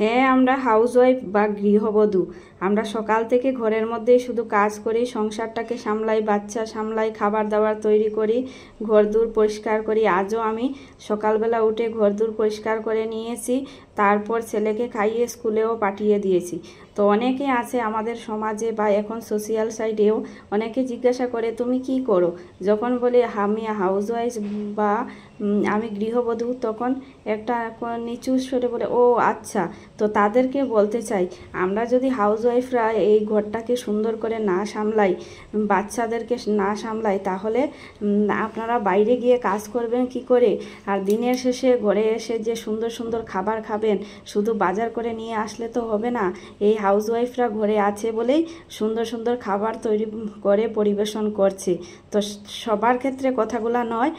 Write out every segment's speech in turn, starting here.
হ্যাঁ, আমরা হাউসওয়াইফ বা গৃহবধূ। আমরা সকাল থেকে ঘরের মধ্যেই শুধু কাজ করি, সংসারটাকে সামলাই, বাচ্চা সামলাই, খাবার দাবার তৈরি করি, ঘরদোর পরিষ্কার করি। আজও আমি সকালবেলা উঠে ঘরদোর পরিষ্কার করে নিয়েছি, তারপর ছেলেকে খাইয়ে স্কুলেও পাঠিয়ে দিয়েছি। তো অনেকে আছে আমাদের সমাজে বা এখন সোশ্যাল সাইটেও অনেকে জিজ্ঞাসা করে তুমি কি করো। যখন বলি আমি হাউসওয়াইফ বা আমি গৃহবধূ, তখন একটা নিচু স্বরে বলে ও আচ্ছা। তো তাদেরকে বলতে চাই, আমরা যদি হাউসওয়াইফরা এই ঘরটাকে সুন্দর করে না সামলাই, বাচ্চাদেরকে না সামলাই, তাহলে আপনারা বাইরে গিয়ে কাজ করবেন কি করে? আর দিনের শেষে ঘরে এসে যে সুন্দর সুন্দর খাবার খাবেন, শুধু বাজার করে নিয়ে আসলে তো হবে না। এই হাউসওয়াইফরা ঘরে আছে বলেই সুন্দর সুন্দর খাবার তৈরি করে পরিবেশন করছে। তো সবার ক্ষেত্রে কথাগুলো নয়,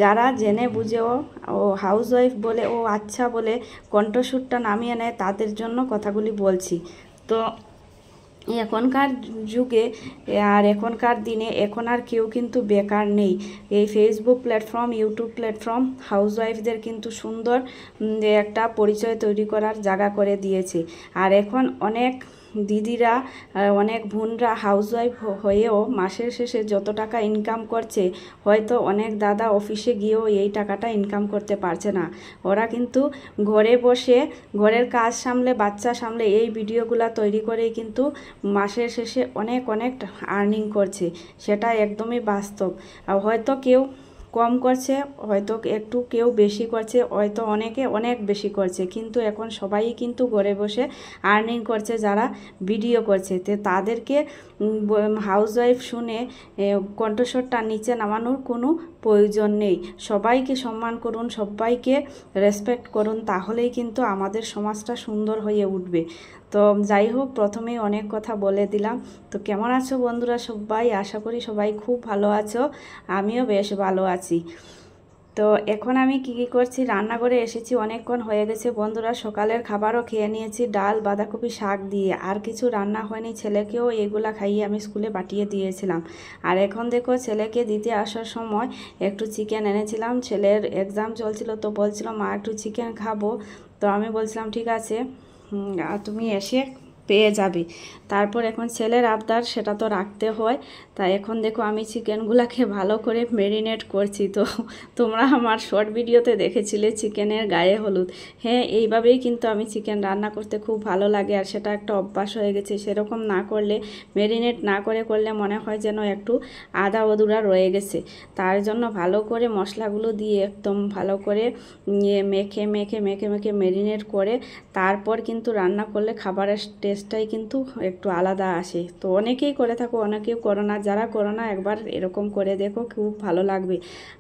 যারা জেনে বুঝেও ও হাউসওয়াইফ বলে ও আচ্ছা বলে কণ্ঠস্বরটা নামিয়ে নেয়, তাদের জন্য কথাগুলি বলছি। তো এখনকার যুগে আর এখনকার দিনে এখন আর কেউ কিন্তু বেকার নেই। এই ফেসবুক প্ল্যাটফর্ম, ইউটিউব প্ল্যাটফর্ম হাউসওয়াইফদের কিন্তু সুন্দর একটা পরিচয় তৈরি করার জায়গা করে দিয়েছে। আর এখন অনেক দিদিরা, অনেক বোনরা হাউসওয়াইফ হয়েও মাসের শেষে যত টাকা ইনকাম করছে, হয়তো অনেক দাদা অফিসে গিয়েও এই টাকাটা ইনকাম করতে পারছে না। ওরা কিন্তু ঘরে বসে ঘরের কাজ সামলে, বাচ্চা সামলে এই ভিডিওগুলো তৈরি করেই কিন্তু মাসের শেষে অনেক অনেক আর্নিং করছে। সেটা একদমই বাস্তব। হয়তো কেউ কম করছে, হয়তো একটু কেউ বেশি করছে, হয়তো অনেকে অনেক বেশি করছে, কিন্তু এখন সবাই কিন্তু ঘরে বসে আর্নিং করছে যারা ভিডিও করছে। তো তাদেরকে হাউসওয়াইফ শুনে কণ্ঠস্বরটা নিচে নামানোর কোনো প্রয়োজন নেই। সবাইকে সম্মান করুন, সবাইকে রেসপেক্ট করুন, তাহলেই কিন্তু আমাদের সমাজটা সুন্দর হয়ে উঠবে। তো যাই হোক, প্রথমেই অনেক কথা বলে দিলাম। তো কেমন আছো বন্ধুরা সবাই? আশা করি সবাই খুব ভালো আছো, আমিও বেশ ভালো আছি। তো এখন আমি কি করছি, রান্নাঘরে এসেছি, অনেকক্ষণ হয়ে গেছে বন্ধুরা। সকালের খাবারও খেয়ে নিয়েছি, ডাল বাঁধাকপি শাক দিয়ে, আর কিছু রান্না হয়নি। ছেলেকেও এগুলা খাইয়ে আমি স্কুলে পাঠিয়ে দিয়েছিলাম। আর এখন দেখো, ছেলেকে দিতে আসার সময় একটু চিকেন এনেছিলাম। ছেলের এক্সাম চলছিল, তো বলছিল মা একটু চিকেন খাবো। তো আমি বলছিলাম ঠিক আছে, তুমি এসে পেয়ে যাবে। তারপর এখন ছেলের আবদার, সেটা তো রাখতে হয়। তাই এখন দেখো আমি চিকেনগুলোকে ভালো করে ম্যারিনেট করছি। তো তোমরা আমার শর্ট ভিডিওতে দেখেছিলে চিকেনের গায়ে হলুদ। হ্যাঁ, এইভাবেই কিন্তু আমি চিকেন রান্না করতে খুব ভালো লাগে, আর সেটা একটা অভ্যাস হয়ে গেছে। সেরকম না করলে, ম্যারিনেট না করলে মনে হয় যেন একটু আধা অধুরা রয়ে গেছে। তার জন্য ভালো করে মশলাগুলো দিয়ে একদম ভালো করে মেখে মেখে মেখে মেখে ম্যারিনেট করে তারপর কিন্তু রান্না করলে খাবারের টেস্টটাই কিন্তু একটু আলাদা আসে। তো অনেকেই করে থাকো, অনেকেও করো না। যারা করো না, একবার এরকম করে দেখো, খুব ভালো লাগবে।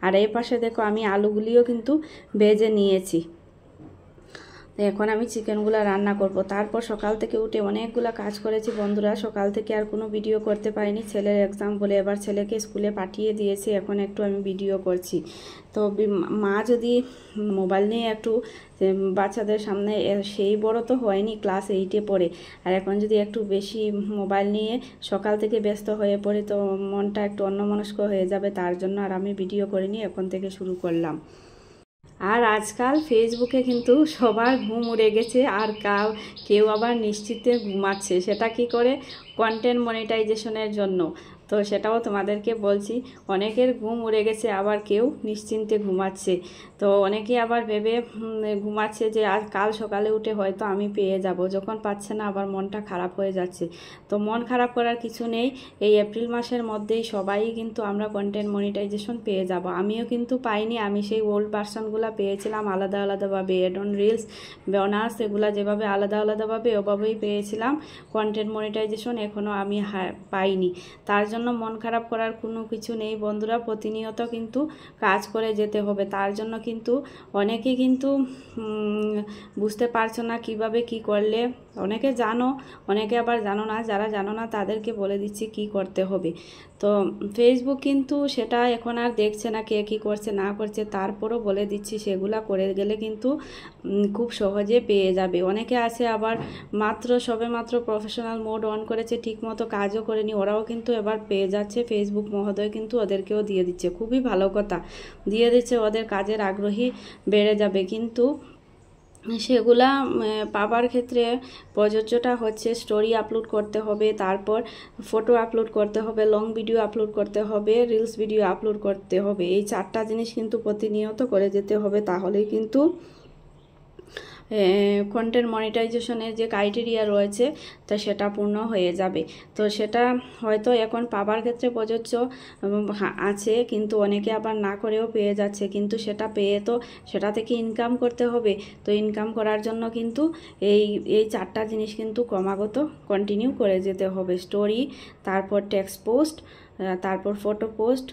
আর এই পাশে দেখো আমি আলুগুলিও কিন্তু ভেজে নিয়েছি। এখন আমি চিকেনগুলো রান্না করব। তারপর সকাল থেকে উঠে অনেকগুলো কাজ করেছি বন্ধুরা। সকাল থেকে আর কোনো ভিডিও করতে পারিনি, ছেলের এক্সাম বলে এবার ছেলেকে স্কুলে পাঠিয়ে দিয়েছি। এখন একটু আমি ভিডিও করছি। তো মা যদি মোবাইল নিয়ে একটু বাচ্চাদের সামনে, সেই বড় তো হয়নি, ক্লাস 8-এ পড়ে, আর এখন যদি একটু বেশি মোবাইল নিয়ে সকাল থেকে ব্যস্ত হয়ে পড়ে, তো মনটা একটু অন্যমনস্ক হয়ে যাবে। তার জন্য আর আমি ভিডিও করিনি, এখন থেকে শুরু করলাম। আর আজকাল ফেসবুকে কিন্তু সবার ঘুম উড়ে গেছে, আর কেউ আবার নিশ্চিন্তে ঘুমাচ্ছে। সেটা কি করে? কন্টেন্ট মনিটাইজেশনের জন্য। তো সেটাও তোমাদেরকে বলছি, অনেকের ঘুম উড়ে গেছে, আবার কেউ নিশ্চিন্তে ঘুমাচ্ছে। তো অনেকে আবার ভেবে ঘুমাচ্ছে যে আজ কাল সকালে উঠে হয়তো আমি পেয়ে যাব, যখন পাচ্ছে না আবার মনটা খারাপ হয়ে যাচ্ছে। তো মন খারাপ করার কিছু নেই। এই এপ্রিল মাসের মধ্যেই সবাই কিন্তু আমরা কন্টেন্ট মনিটাইজেশন পেয়ে যাব। আমিও কিন্তু পাইনি, আমি সেই ওল্ড ভার্সনগুলো পেয়েছিলাম আলাদা আলাদাভাবে। এড অন রিলস, বোনাস, এগুলো যেভাবে আলাদা আলাদাভাবে ওভাবেই পেয়েছিলাম। কন্টেন্ট মনিটাইজেশন এখনও আমি পাইনি। তার জন্য মন খারাপ করার কোনো কিছু নেই বন্ধুরা। প্রতিনিয়ত কিন্তু কাজ করে যেতে হবে। তার জন্য কিন্তু অনেকে কিন্তু বুঝতে পারছো না কিভাবে কি করলে। অনেকে জানো, অনেকে আবার জানো না। যারা জানো না তাদেরকে বলে দিচ্ছি কি করতে হবে। তো ফেসবুক কিন্তু সেটা এখন আর দেখছে না কে কী করছে না করছে, তারপরও বলে দিচ্ছি সেগুলা করে গেলে কিন্তু খুব সহজে পেয়ে যাবে। অনেকে আছে আবার সবে মাত্র প্রফেশনাল মোড অন করেছে, ঠিকমতো কাজও করেনি, ওরাও কিন্তু এবার পেয়ে যাচ্ছে। ফেসবুক মহোদয় কিন্তু ওদেরকেও দিয়ে দিচ্ছে, খুবই ভালো কথা, দিয়ে দিচ্ছে। ওদের কাজের আগ্রহী বেড়ে যাবে। কিন্তু সেগুলা পাবার ক্ষেত্রে প্রযোজ্যটা হচ্ছে স্টোরি আপলোড করতে হবে, তারপর ফটো আপলোড করতে হবে, লং ভিডিও আপলোড করতে হবে, রিলস ভিডিও আপলোড করতে হবে। এই 4টা জিনিস কিন্তু প্রতিনিয়ত করে যেতে হবে, তাহলেই কিন্তু কন্টেন্ট মনিটাইজেশনের যে ক্রাইটেরিয়া রয়েছে তো সেটা পূর্ণ হয়ে যাবে। তো সেটা হয়তো এখন পাবার ক্ষেত্রে প্রযোজ্য আছে, কিন্তু অনেকে আবার না করেও পেয়ে যাচ্ছে, কিন্তু সেটা পেয়ে তো সেটা থেকে ইনকাম করতে হবে। তো ইনকাম করার জন্য কিন্তু এই এই 4টা জিনিস কিন্তু ক্রমাগত কন্টিনিউ করে যেতে হবে। স্টোরি, তারপর টেক্সট পোস্ট, তারপর photo post,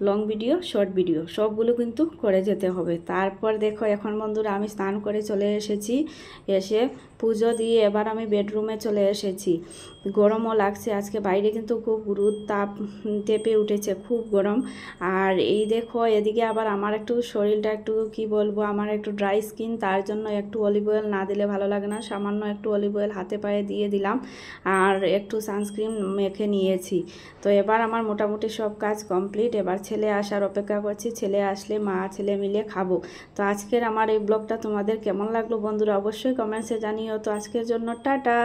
long video, short video, সবগুলো কিন্তু করে যেতে হবে। তারপর দেখো এখন বন্ধুরা আমি স্নান করে চলে এসেছি, এসে পুজো দিয়ে এবার আমি বেডরুমে চলে এসেছি। গরমও লাগছে আজকে, বাইরে কিন্তু খুব রোদ তাপ তেপে উঠেছে, খুব গরম। আর এই দেখো এদিকে আবার আমার একটু শরীরটা একটু কি বলবো, আমার একটু ড্রাই স্কিন, তার জন্য একটু অলিভ অয়েল না দিলে ভালো লাগে না, সামান্য একটু অলিভ অয়েল হাতে পায়ে দিয়ে দিলাম আর একটু সানস্ক্রিন মেখে নিয়েছি। তো এবার আমার মোটামুটি সব কাজ কমপ্লিট, এবার ছেলে আসার অপেক্ষা করছি, ছেলে আসলে মা ছেলে মিলে খাবো। তো আজকের আমার এই ব্লগটা তোমাদের কেমন লাগলো বন্ধুরা অবশ্যই কমেন্টসে জানিও। তো আজকের জন্য টাটা।